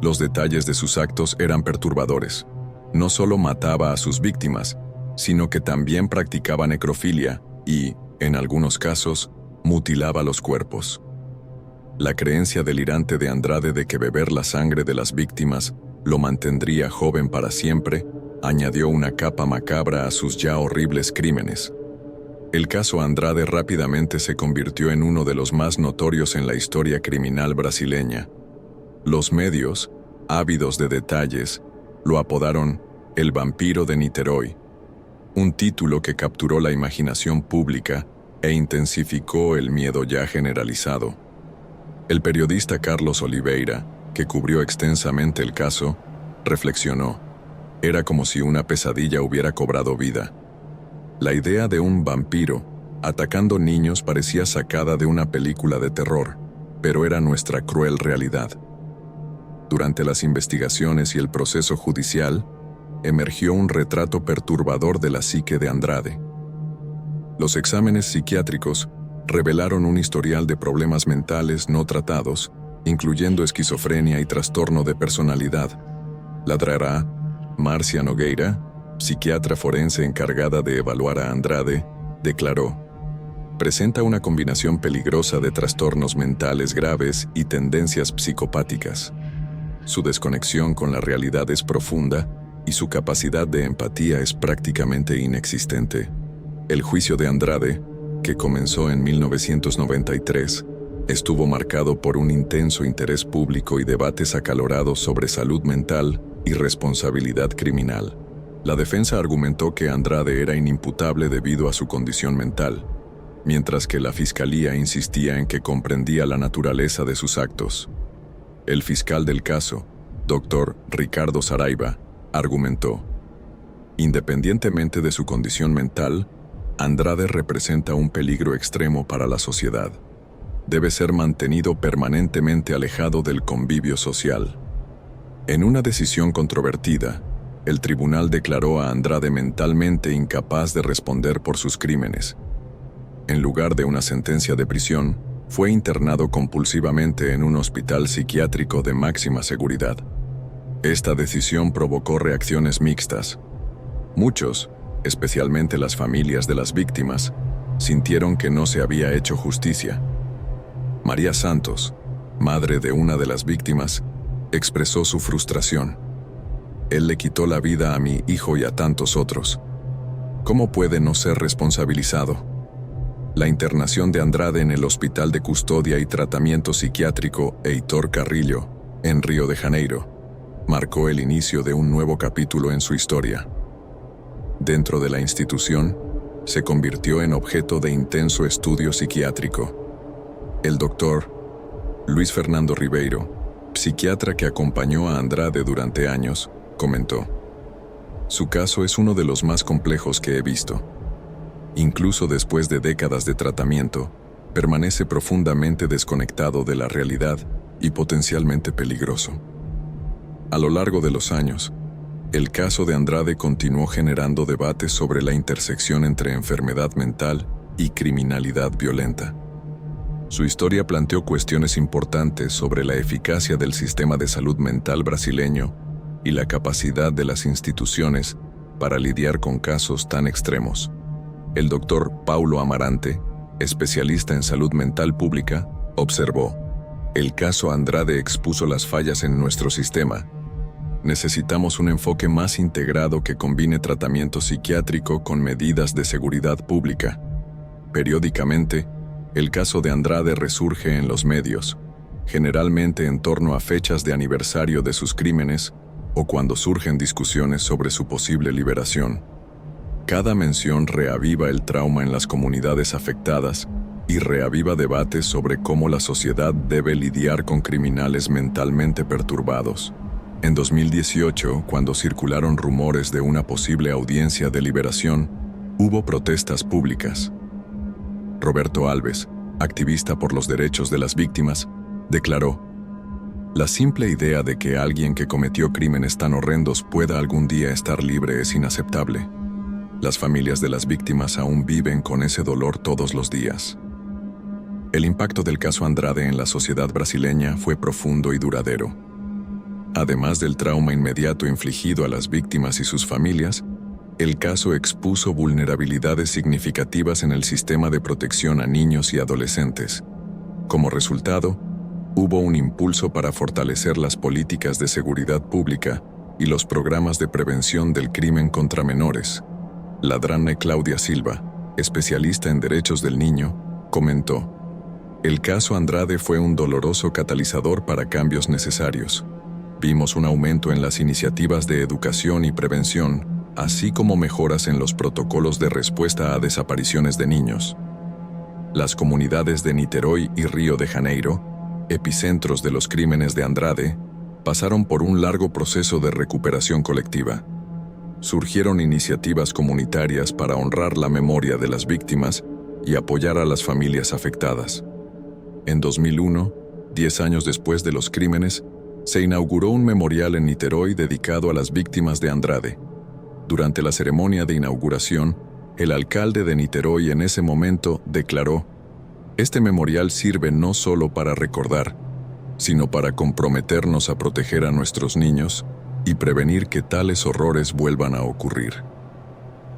Los detalles de sus actos eran perturbadores. No solo mataba a sus víctimas, sino que también practicaba necrofilia y, en algunos casos, mutilaba los cuerpos. La creencia delirante de Andrade de que beber la sangre de las víctimas lo mantendría joven para siempre, añadió una capa macabra a sus ya horribles crímenes. El caso Andrade rápidamente se convirtió en uno de los más notorios en la historia criminal brasileña. Los medios, ávidos de detalles, lo apodaron el vampiro de Niterói, un título que capturó la imaginación pública e intensificó el miedo ya generalizado. El periodista Carlos Oliveira, que cubrió extensamente el caso, reflexionó: era como si una pesadilla hubiera cobrado vida. La idea de un vampiro atacando niños parecía sacada de una película de terror, pero era nuestra cruel realidad. Durante las investigaciones y el proceso judicial, emergió un retrato perturbador de la psique de Andrade. Los exámenes psiquiátricos revelaron un historial de problemas mentales no tratados, incluyendo esquizofrenia y trastorno de personalidad. Ladrará Márcia Nogueira, psiquiatra forense encargada de evaluar a Andrade, declaró: presenta una combinación peligrosa de trastornos mentales graves y tendencias psicopáticas. Su desconexión con la realidad es profunda y su capacidad de empatía es prácticamente inexistente. El juicio de Andrade, que comenzó en 1993, estuvo marcado por un intenso interés público y debates acalorados sobre salud mental y responsabilidad criminal. La defensa argumentó que Andrade era inimputable debido a su condición mental, mientras que la fiscalía insistía en que comprendía la naturaleza de sus actos. El fiscal del caso, Dr. Ricardo Saraiva, argumentó: independientemente de su condición mental, Andrade representa un peligro extremo para la sociedad. Debe ser mantenido permanentemente alejado del convivio social. En una decisión controvertida, el tribunal declaró a Andrade mentalmente incapaz de responder por sus crímenes. En lugar de una sentencia de prisión, fue internado compulsivamente en un hospital psiquiátrico de máxima seguridad. Esta decisión provocó reacciones mixtas. Muchos, especialmente las familias de las víctimas, sintieron que no se había hecho justicia. María Santos, madre de una de las víctimas, expresó su frustración. Él le quitó la vida a mi hijo y a tantos otros. ¿Cómo puede no ser responsabilizado? La internación de Andrade en el Hospital de Custodia y Tratamiento Psiquiátrico Heitor Carrillo, en Río de Janeiro, marcó el inicio de un nuevo capítulo en su historia. Dentro de la institución, se convirtió en objeto de intenso estudio psiquiátrico. El doctor Luis Fernando Ribeiro, psiquiatra que acompañó a Andrade durante años, comentó: "Su caso es uno de los más complejos que he visto. Incluso después de décadas de tratamiento, permanece profundamente desconectado de la realidad y potencialmente peligroso". A lo largo de los años, el caso de Andrade continuó generando debates sobre la intersección entre enfermedad mental y criminalidad violenta. Su historia planteó cuestiones importantes sobre la eficacia del sistema de salud mental brasileño y la capacidad de las instituciones para lidiar con casos tan extremos. El doctor Paulo Amarante, especialista en salud mental pública, observó: "El caso Andrade expuso las fallas en nuestro sistema. Necesitamos un enfoque más integrado que combine tratamiento psiquiátrico con medidas de seguridad pública". Periódicamente, el caso de Andrade resurge en los medios, generalmente en torno a fechas de aniversario de sus crímenes o cuando surgen discusiones sobre su posible liberación. Cada mención reaviva el trauma en las comunidades afectadas y reaviva debates sobre cómo la sociedad debe lidiar con criminales mentalmente perturbados. En 2018, cuando circularon rumores de una posible audiencia de liberación, hubo protestas públicas. Roberto Alves, activista por los derechos de las víctimas, declaró: "La simple idea de que alguien que cometió crímenes tan horrendos pueda algún día estar libre es inaceptable. Las familias de las víctimas aún viven con ese dolor todos los días". El impacto del caso Andrade en la sociedad brasileña fue profundo y duradero. Además del trauma inmediato infligido a las víctimas y sus familias, el caso expuso vulnerabilidades significativas en el sistema de protección a niños y adolescentes. Como resultado, hubo un impulso para fortalecer las políticas de seguridad pública y los programas de prevención del crimen contra menores. La Dranne Claudia Silva, especialista en derechos del niño, comentó: "El caso Andrade fue un doloroso catalizador para cambios necesarios. Vimos un aumento en las iniciativas de educación y prevención, así como mejoras en los protocolos de respuesta a desapariciones de niños. Las comunidades de Niterói y Río de Janeiro, epicentros de los crímenes de Andrade, pasaron por un largo proceso de recuperación colectiva. Surgieron iniciativas comunitarias para honrar la memoria de las víctimas y apoyar a las familias afectadas. En 2001, 10 años después de los crímenes, se inauguró un memorial en Niterói dedicado a las víctimas de Andrade. Durante la ceremonia de inauguración, el alcalde de Niterói en ese momento declaró: "Este memorial sirve no solo para recordar, sino para comprometernos a proteger a nuestros niños y prevenir que tales horrores vuelvan a ocurrir".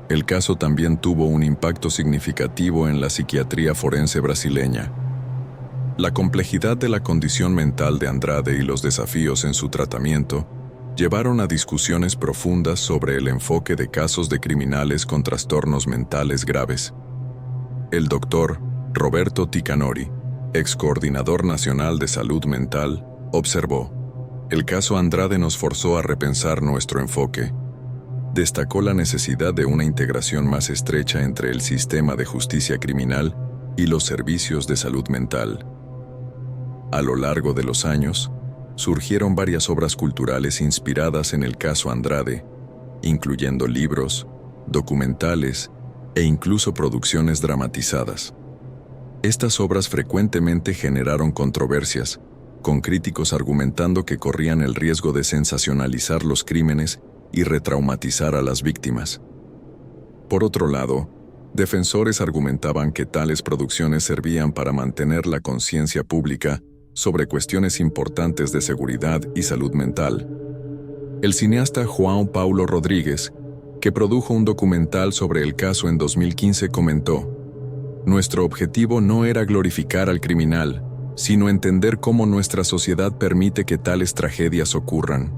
El caso también tuvo un impacto significativo en la psiquiatría forense brasileña. La complejidad de la condición mental de Andrade y los desafíos en su tratamiento llevaron a discusiones profundas sobre el enfoque de casos de criminales con trastornos mentales graves. El doctor Roberto Ticanori, ex coordinador nacional de salud mental, observó: "El caso Andrade nos forzó a repensar nuestro enfoque". Destacó la necesidad de una integración más estrecha entre el sistema de justicia criminal y los servicios de salud mental. A lo largo de los años, surgieron varias obras culturales inspiradas en el caso Andrade, incluyendo libros, documentales e incluso producciones dramatizadas. Estas obras frecuentemente generaron controversias, con críticos argumentando que corrían el riesgo de sensacionalizar los crímenes y retraumatizar a las víctimas. Por otro lado, defensores argumentaban que tales producciones servían para mantener la conciencia pública sobre cuestiones importantes de seguridad y salud mental. El cineasta João Paulo Rodríguez, que produjo un documental sobre el caso en 2015, comentó: "Nuestro objetivo no era glorificar al criminal, sino entender cómo nuestra sociedad permite que tales tragedias ocurran".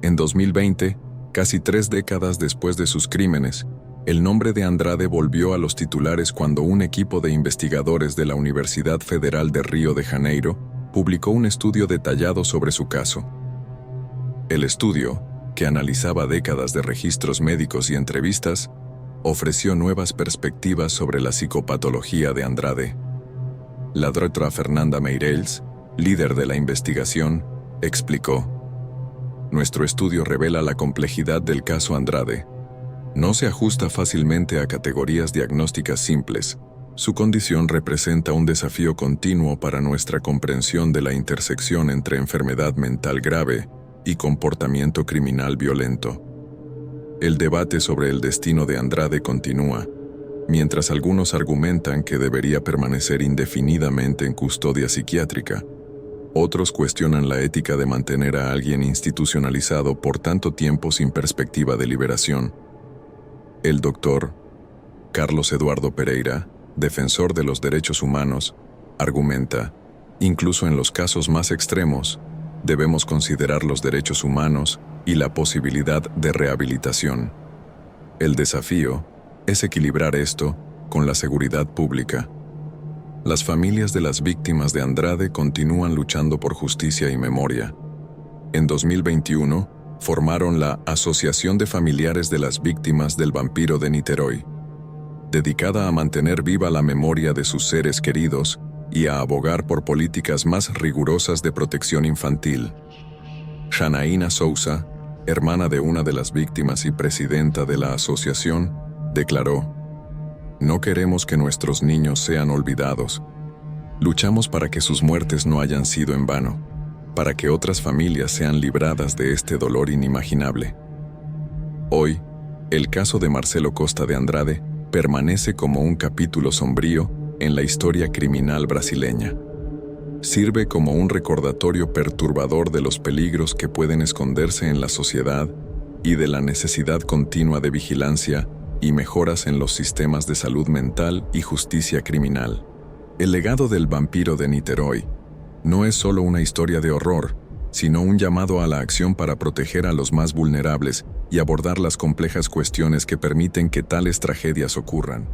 En 2020, casi 3 décadas después de sus crímenes, El nombre de Andrade volvió a los titulares cuando un equipo de investigadores de la Universidad Federal de Río de Janeiro publicó un estudio detallado sobre su caso. El estudio, que analizaba décadas de registros médicos y entrevistas, ofreció nuevas perspectivas sobre la psicopatología de Andrade. La doctora Fernanda Meireles, líder de la investigación, explicó: "Nuestro estudio revela la complejidad del caso Andrade. No se ajusta fácilmente a categorías diagnósticas simples. Su condición representa un desafío continuo para nuestra comprensión de la intersección entre enfermedad mental grave y comportamiento criminal violento". El debate sobre el destino de Andrade continúa, mientras algunos argumentan que debería permanecer indefinidamente en custodia psiquiátrica. Otros cuestionan la ética de mantener a alguien institucionalizado por tanto tiempo sin perspectiva de liberación. El doctor Carlos Eduardo Pereira, defensor de los derechos humanos, argumenta: incluso en los casos más extremos, debemos considerar los derechos humanos y la posibilidad de rehabilitación. El desafío es equilibrar esto con la seguridad pública. Las familias de las víctimas de Andrade continúan luchando por justicia y memoria. En 2021, formaron la Asociación de Familiares de las Víctimas del Vampiro de Niterói, dedicada a mantener viva la memoria de sus seres queridos y a abogar por políticas más rigurosas de protección infantil. Janaína Sousa, hermana de una de las víctimas y presidenta de la asociación, declaró: "No queremos que nuestros niños sean olvidados. Luchamos para que sus muertes no hayan sido en vano, para que otras familias sean libradas de este dolor inimaginable". Hoy, el caso de Marcelo Costa de Andrade permanece como un capítulo sombrío en la historia criminal brasileña. Sirve como un recordatorio perturbador de los peligros que pueden esconderse en la sociedad y de la necesidad continua de vigilancia y mejoras en los sistemas de salud mental y justicia criminal. El legado del vampiro de Niterói no es solo una historia de horror, sino un llamado a la acción para proteger a los más vulnerables y abordar las complejas cuestiones que permiten que tales tragedias ocurran.